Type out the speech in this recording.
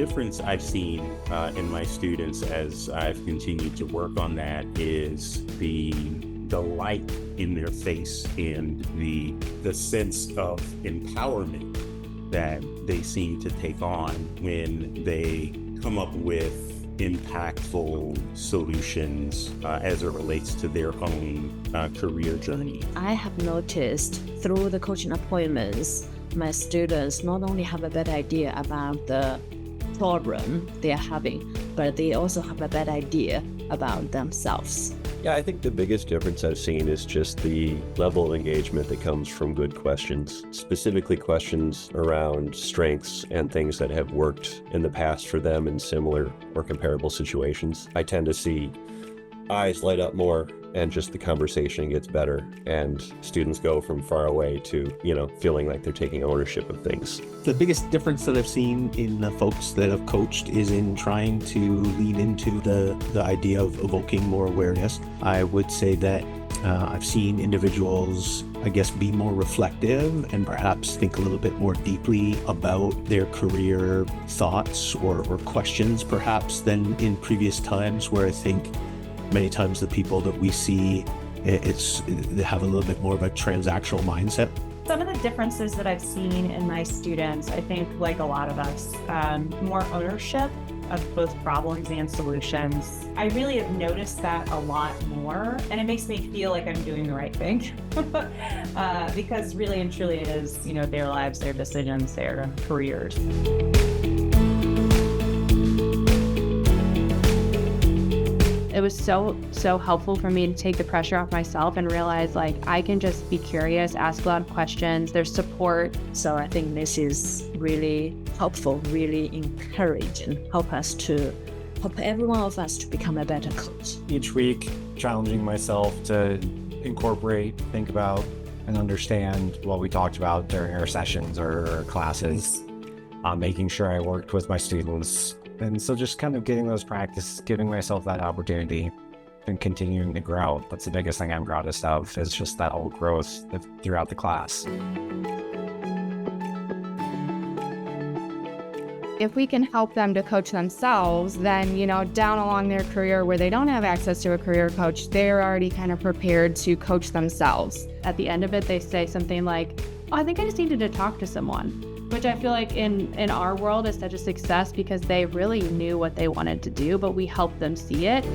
difference I've seen in my students as I've continued to work on that is the light in their face and the sense of empowerment that they seem to take on when they come up with impactful solutions as it relates to their own career journey. I have noticed through the coaching appointments, my students not only have a better idea about the problem they are having, but they also have a better idea about themselves. Yeah, I think the biggest difference I've seen is just the level of engagement that comes from good questions, specifically questions around strengths and things that have worked in the past for them in similar or comparable situations. I tend to see eyes light up more and just the conversation gets better and students go from far away to, feeling like they're taking ownership of things. The biggest difference that I've seen in the folks that I've coached is in trying to lean into the idea of evoking more awareness. I would say that I've seen individuals, be more reflective and perhaps think a little bit more deeply about their career thoughts or questions perhaps than in previous times, where I think many times the people that we see, they have a little bit more of a transactional mindset. Some of the differences that I've seen in my students, I think like a lot of us, more ownership of both problems and solutions. I really have noticed that a lot more, and it makes me feel like I'm doing the right thing because really and truly it is, their lives, their decisions, their careers. It was so helpful for me to take the pressure off myself and realize I can just be curious, ask a lot of questions, there's support. So I think this is really helpful, really encouraging, help every one of us to become a better coach. Each week, challenging myself to incorporate, think about, and understand what we talked about during our sessions or our classes, making sure I worked with my students. And so just kind of getting those practice, giving myself that opportunity and continuing to grow. That's the biggest thing I'm proudest of, is just that whole growth throughout the class. If we can help them to coach themselves, then, down along their career where they don't have access to a career coach, they're already kind of prepared to coach themselves. At the end of it, they say something like, I think I just needed to talk to someone. Which I feel like in our world is such a success because they really knew what they wanted to do, but we helped them see it.